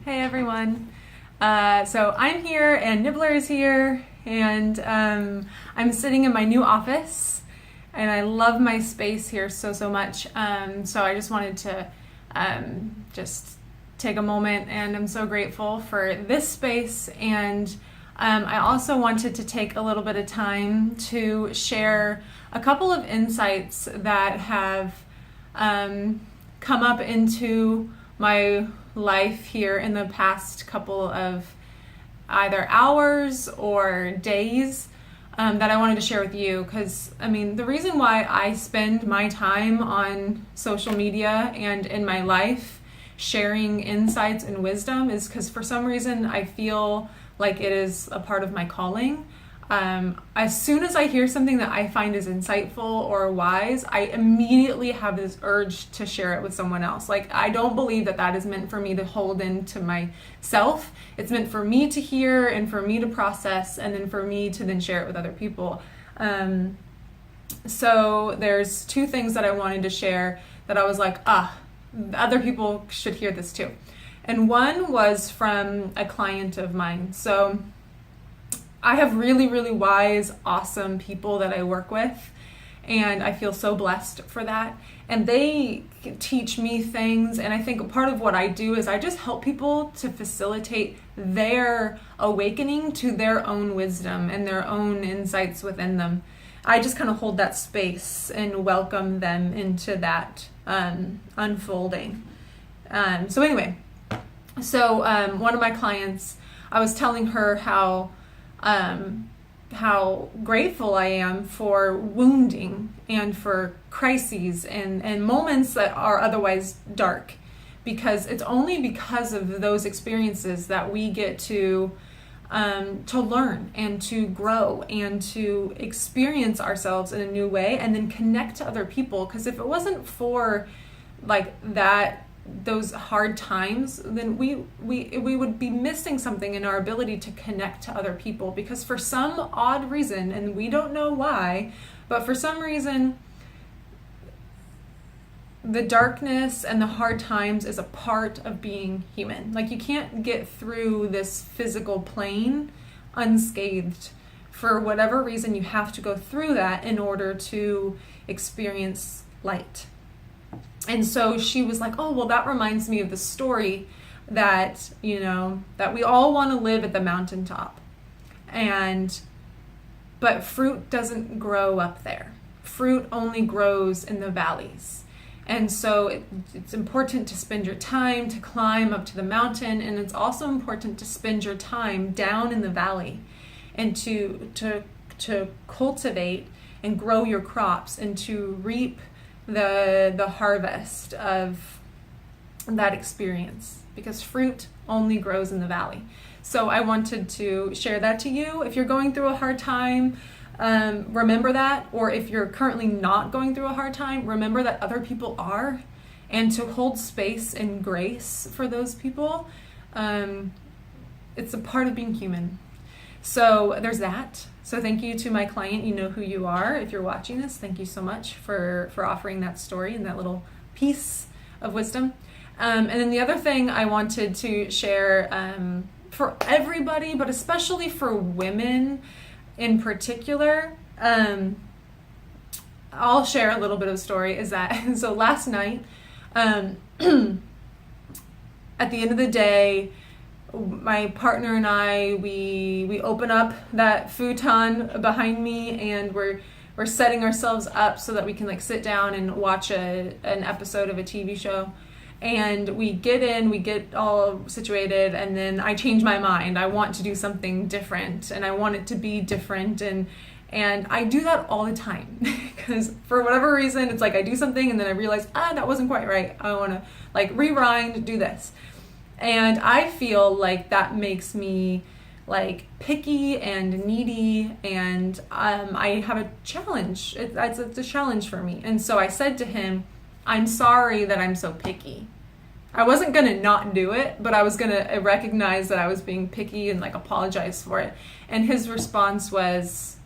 Hey everyone. So I'm here and Nibbler is here and I'm sitting in my new office and I love my space here so much. So I just wanted to just take a moment, and I'm so grateful for this space. And I also wanted to take a little bit of time to share a couple of insights that have come up into my life here in the past couple of either hours or days that I wanted to share with you. Because the reason why I spend my time on social media and in my life sharing insights and wisdom is because for some reason I feel like it is a part of my calling. As soon as I hear something that I find is insightful or wise, I immediately have this urge to share it with someone else. Like, I don't believe that that is meant for me to hold into myself. It's meant for me to hear and for me to process, and then for me to then share it with other people. So there's two things that I wanted to share that I was like, other people should hear this too. And one was from a client of mine. So I have really wise, awesome people that I work with, and I feel so blessed for that. And they teach me things, and I think part of what I do is I just help people to facilitate their awakening to their own wisdom and their own insights within them. I just kind of hold that space and welcome them into that unfolding. So one of my clients, I was telling her how grateful I am for wounding and for crises and moments that are otherwise dark, because it's only because of those experiences that we get to learn and to grow and to experience ourselves in a new way and then connect to other people. Because if it wasn't for those hard times, then we would be missing something in our ability to connect to other people, because for some odd reason, and we don't know why, but for some reason the darkness and the hard times is a part of being human. Like, you can't get through this physical plane unscathed. For whatever reason, you have to go through that in order to experience light. And so she was like, oh, well, that reminds me of the story that, that we all want to live at the mountaintop. But fruit doesn't grow up there. Fruit only grows in the valleys. And so it's important to spend your time to climb up to the mountain. And it's also important to spend your time down in the valley and to cultivate and grow your crops and to reap the harvest of that experience, because fruit only grows in the valley. So I wanted to share that to you. If you're going through a hard time, remember that. Or if you're currently not going through a hard time, remember that other people are, and to hold space and grace for those people. It's a part of being human. So there's that. So thank you to my client. You know who you are. If you're watching this, thank you so much for offering that story and that little piece of wisdom. And then the other thing I wanted to share for everybody, but especially for women in particular, I'll share a little bit of a story, is that, so last night, at the end of the day, my partner and I, we open up that futon behind me, and we're setting ourselves up so that we can sit down and watch an episode of a TV show. And we get all situated, and then I change my mind. I want to do something different, and I want it to be different, and I do that all the time because for whatever reason, it's like I do something and then I realize, that wasn't quite right. I want to rewind, do this. And I feel like that makes me picky and needy, and I have a challenge. It's a challenge for me. And so I said to him, I'm sorry that I'm so picky. I wasn't going to not do it, but I was going to recognize that I was being picky and apologize for it. And his response was,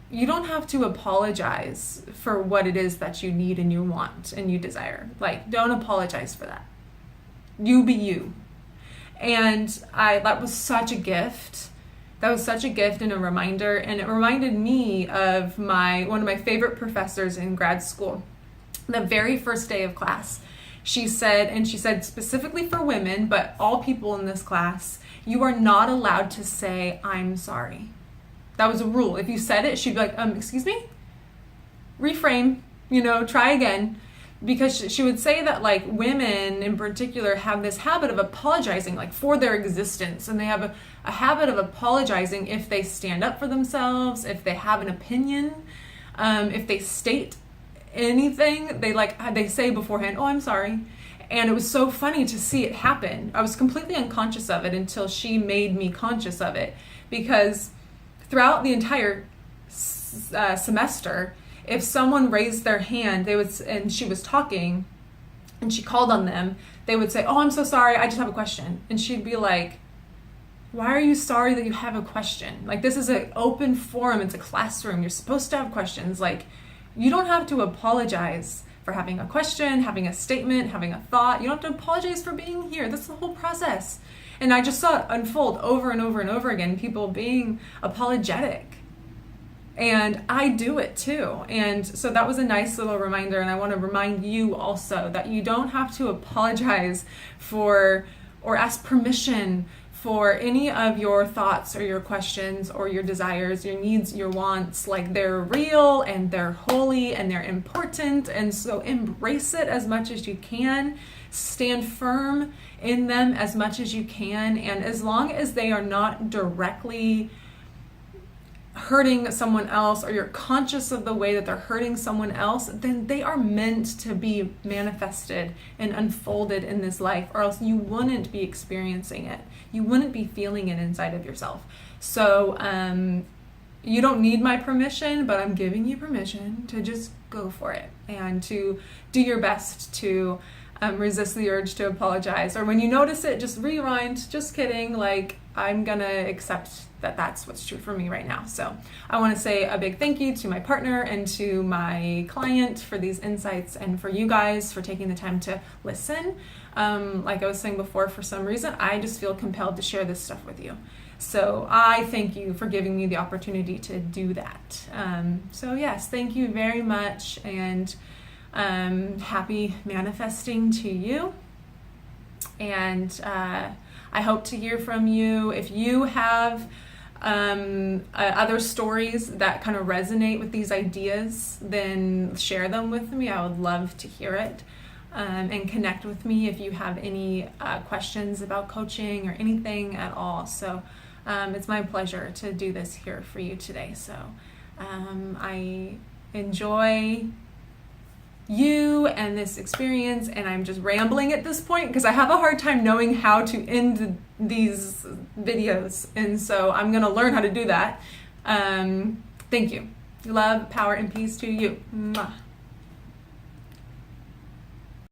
you don't have to apologize for what it is that you need and you want and you desire. Don't apologize for that. You be you. And that was such a gift. That was such a gift and a reminder. And it reminded me of one of my favorite professors in grad school. The very first day of class, she said specifically for women, but all people in this class, you are not allowed to say, "I'm sorry." That was a rule. If you said it, she'd be like, excuse me? Reframe, try again. Because she would say that like women in particular have this habit of apologizing like for their existence, and they have a habit of apologizing if they stand up for themselves, if they have an opinion, if they state anything, they say beforehand, "Oh, I'm sorry." And it was so funny to see it happen. I was completely unconscious of it until she made me conscious of it, because throughout the entire semester, if someone raised their hand, and she was talking and she called on them, they would say, "Oh, I'm so sorry, I just have a question." And she'd be like, "Why are you sorry that you have a question? Like, this is an open forum, it's a classroom, you're supposed to have questions. Like, you don't have to apologize for having a question, having a statement, having a thought. You don't have to apologize for being here. That's the whole process." And I just saw it unfold over and over and over again, people being apologetic. And I do it too. And so that was a nice little reminder. And I want to remind you also that you don't have to apologize for or ask permission for any of your thoughts or your questions or your desires, your needs, your wants. Like, they're real and they're holy and they're important. And so embrace it as much as you can. Stand firm in them as much as you can. And as long as they are not directly hurting someone else, or you're conscious of the way that they're hurting someone else, then they are meant to be manifested and unfolded in this life, or else you wouldn't be experiencing it. You wouldn't be feeling it inside of yourself. So you don't need my permission, but I'm giving you permission to just go for it and to do your best to resist the urge to apologize. Or when you notice it, just rewind. Just kidding. Like, I'm gonna accept that that's what's true for me right now. So I want to say a big thank you to my partner and to my client for these insights, and for you guys for taking the time to listen. Like I was saying before, for some reason, I just feel compelled to share this stuff with you. So I thank you for giving me the opportunity to do that. So yes, thank you very much, and happy manifesting to you. And I hope to hear from you. If you have other stories that kind of resonate with these ideas, then share them with me. I would love to hear it. And connect with me if you have any questions about coaching or anything at all. So it's my pleasure to do this here for you today. So I enjoy you and this experience, and I'm just rambling at this point because I have a hard time knowing how to end these videos, and so I'm gonna learn how to do that. Thank you. Love, power, and peace to you. Mwah.